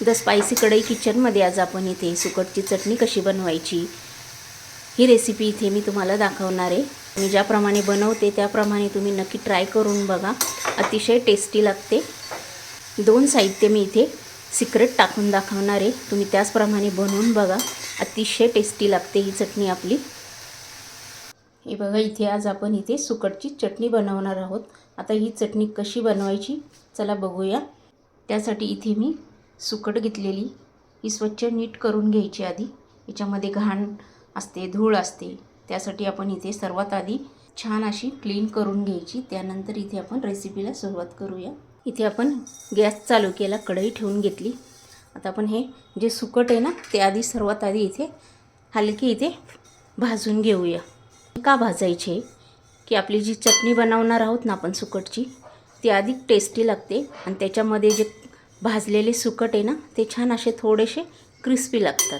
The spicy कढई किचनमध्ये आज आपण इथे सुकटची चटणी कशी बनवायची ही रेसिपी इथे मी तुम्हाला दाखवणार आहे। मी ज्याप्रमाणे बनवते त्याप्रमाणे तुम्ही नक्की ट्राय करून बघा, अतिशय टेस्टी लागते। 2 साहित्य मी इथे सिक्रेट टाकून दाखवणार आहे, तुम्ही त्याचप्रमाणे बनवून बघा, अतिशय टेस्टी लागते ही चटणी आपली। हे बघा, इथे आज आपण इथे सुकटची चटणी बनवणार आहोत। आता ही चटणी कशी बनवायची चला बघूया। त्यासाठी इथे मी सुकट घेतलेली, ही स्वच्छ नीट करून घ्यायची आधी। याच्यामध्ये घाण असते, धूळ असते, त्यासाठी आपण इथे सर्वात आधी छान अशी क्लीन करून घ्यायची। त्यानंतर इथे आपण रेसिपीला सुरुवात करूया। इथे आपण गॅस चालू केला, कढई ठेवून घेतली। आता आपण हे जे सुकट आहे ना ते आधी सर्वात आधी इथे हलके इथे भाजून घेऊया। का भाजायचे की आपली जी चटणी बनवणार आहोत ना आपण सुकटची, ती अधिक टेस्टी लागते आणि त्याच्यामध्ये जे भाजलेले सुकट आहे ना ते छान असे थोडेसे क्रिस्पी लागतात,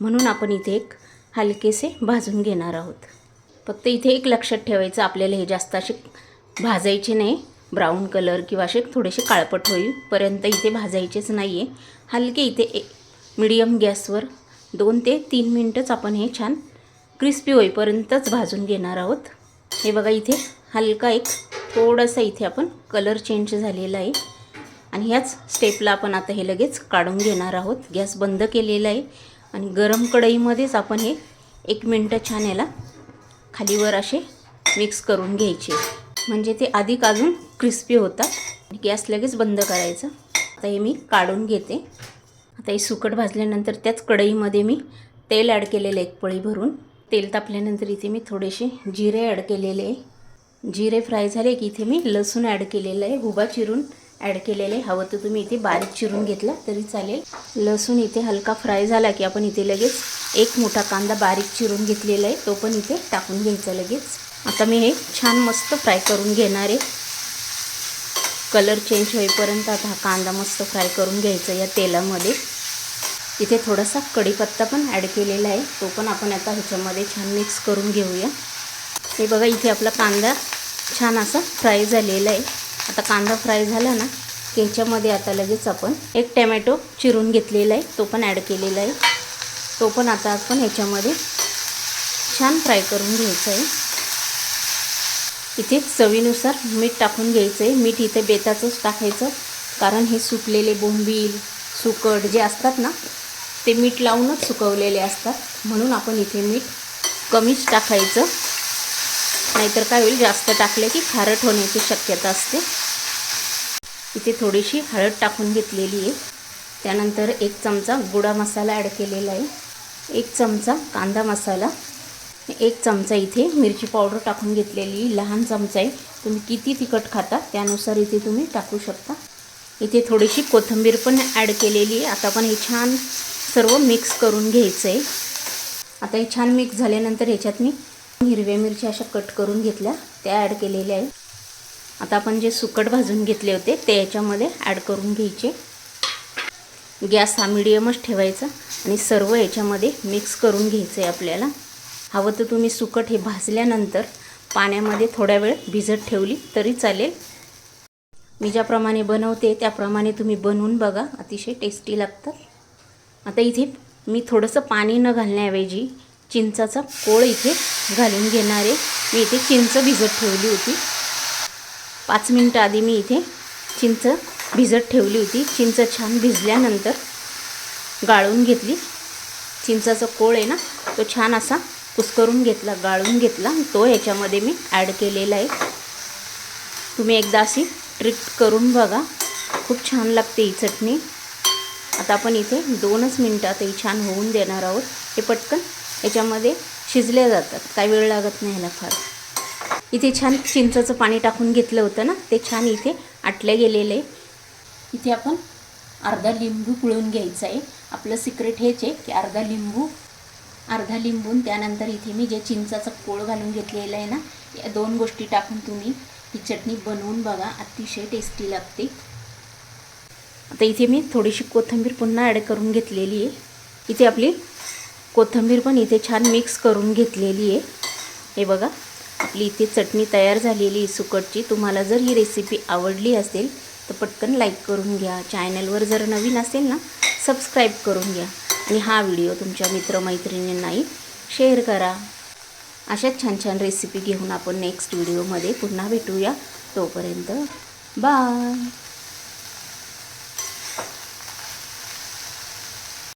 म्हणून आपण इथे एक हलकेसे भाजून घेणार आहोत। फक्त इथे एक लक्षात ठेवायचं, आपल्याला हे जास्त असे भाजायचे नाही, ब्राऊन कलर किंवा असे थोडेसे काळपट होईपर्यंत इथे भाजायचेच नाही आहे। हलके इथे मीडियम गॅसवर 2 ते 3 मिनटंच आपण हे छान क्रिस्पी होईपर्यंतच भाजून घेणार आहोत। हे बघा, इथे हलका एक थोडासा इथे आपण कलर चेंज झालेला आहे आणि ह्याच स्टेपला आपण आता हे लगेच काढून घेणार आहोत। गॅस बंद केलेला आहे आणि गरम कढईमध्येच आपण हे 1 मिनिट छान याला खालीवर असे मिक्स करून घ्यायचे, म्हणजे ते अधिक अजून क्रिस्पी होतात। गॅस लगेच बंद करायचा। आता हे मी काढून घेते। आता हे सुकट भाजल्यानंतर त्याच कढईमध्ये मी तेल ॲड केलेलं 1 पळी भरून। तेल तापल्यानंतर इथे मी थोडेसे जिरे ॲड केलेले आहे। जिरे फ्राय झाले की इथे मी लसूण ॲड केलेलं आहे, उभा चिरून ॲड केलेले आहे। हवं तर तुम्ही इथे बारीक चिरून घेतला तरी चालेल। लसूण इथे हलका फ्राय झाला की आपण इथे लगेच 1 मोठा कांदा बारीक चिरून घेतलेला आहे, तो पण इथे टाकून घ्यायचा लगेच। आता मी हे छान मस्त फ्राय करून घेणार आहे, कलर चेंज होईपर्यंत। आता हा कांदा मस्त फ्राय करून घ्यायचा या तेलामध्ये। इथे थोडासा कढीपत्ता पण ॲड केलेला आहे, तो पण आपण आता ह्याच्यामध्ये छान मिक्स करून घेऊया। हे बघा, इथे आपला कांदा छान असा फ्राय झालेला आहे। आता कांदा फ्राय झाला ना की ह्याच्यामध्ये आता लगेच आपण 1 टोमॅटो चिरून घेतलेला आहे, तो पण ॲड केलेला आहे, तो पण आता आपण ह्याच्यामध्ये छान फ्राय करून घ्यायचा आहे। इथे चवीनुसार मीठ टाकून घ्यायचं आहे। मीठ इथे बेताचंच टाकायचं, कारण हे सुकलेले बोंबील सुकट जे असतात ना ते मीठ लावूनच सुकवलेले असतात, म्हणून आपण इथे मीठ कमीच टाकायचं, नाहीतर काय होईल, जास्त टाकले की खारट होण्याची शक्यता असते। इथे थोडीशी हळद टाकून घेतलेली आहे। त्यानंतर 1 चमचा गोडा मसाला ॲड केलेला आहे, 1 चमचा कांदा मसाला, 1 चमचा इथे मिरची पावडर टाकून घेतलेली, लहान चमचा आहे, तुम्ही किती तिखट खाता त्यानुसार इथे तुम्ही टाकू शकता। इथे थोडीशी कोथिंबीर पण ॲड केलेली आहे। आता आपण हे छान सर्व मिक्स करून घ्यायचं आहे। आता हे छान मिक्स झाल्यानंतर ह्याच्यात मी हिरव्या मिरची अशा कट करून घेतल्या, त्या ॲड केलेल्या आहे। आता आपण जे सुकट भाजून घेतले होते ते याच्यामध्ये ॲड करून घ्यायचे। गॅस हा मीडियमच ठेवायचा आणि सर्व याच्यामध्ये मिक्स करून घ्यायचं आहे आपल्याला। हवं तर तुम्ही सुकट हे भाजल्यानंतर पाण्यामध्ये थोड्या वेळ भिजत ठेवली तरी चालेल। मी ज्याप्रमाणे बनवते त्याप्रमाणे तुम्ही बनवून बघा, अतिशय टेस्टी लागतात। आता इथे मी थोडंसं पाणी न घालण्याऐवजी चिंचाचा कोळ इथे घालून घेणार आहे। मी इथे चिंच भिजत ठेवली होती, 5 मिनिटं आधी मी इथे चिंच भिजत ठेवली होती। चिंच छान भिजल्यानंतर गाळून घेतली। चिंचाचा कोळ आहे ना तो छान असा कुस्करून घेतला, गाळून घेतला, तो ह्याच्यामध्ये मी ॲड केलेला आहे। तुम्ही एकदा अशी ट्रिक करून बघा, खूप छान लागते ही चटणी। आता आपण इथे 2च मिनिटात ही छान होऊन देणार आहोत। हे पटकन याच्यामध्ये शिजले जातात, काही वेळ लागत नाही ह्याला फार। इथे छान चिंचाचं पाणी टाकून घेतलं होतं ना, ते छान इथे आटले गेलेले आहे। इथे आपण अर्धा लिंबू पिळून घ्यायचा आहे। आपलं सिक्रेट हेच आहे की अर्धा लिंबून त्यानंतर इथे मी जे चिंचाचा कोळ घालून घेतलेला आहे ना, या 2 गोष्टी टाकून तुम्ही ही चटणी बनवून बघा, अतिशय टेस्टी लागते। आता इथे मी थोडीशी कोथिंबीर पुन्हा ॲड करून घेतलेली आहे। इथे आपली कोथिंबीर पण इथे छान मिक्स करून घेतलेली आहे। हे बघा, आपली इथे चटणी तयार झालेली आहे सुकटची। तुम्हाला जर ही रेसिपी आवडली असेल तर पटकन लाईक करून घ्या। चॅनलवर जर नवीन असेल ना सबस्क्राईब करून घ्या आणि हा व्हिडिओ तुमच्या मित्रमैत्रिणींनाही शेअर करा. अशाच छान छान रेसिपी घेऊन आपण नेक्स्ट व्हिडिओमध्ये पुन्हा भेटूया. तोपर्यंत बाय.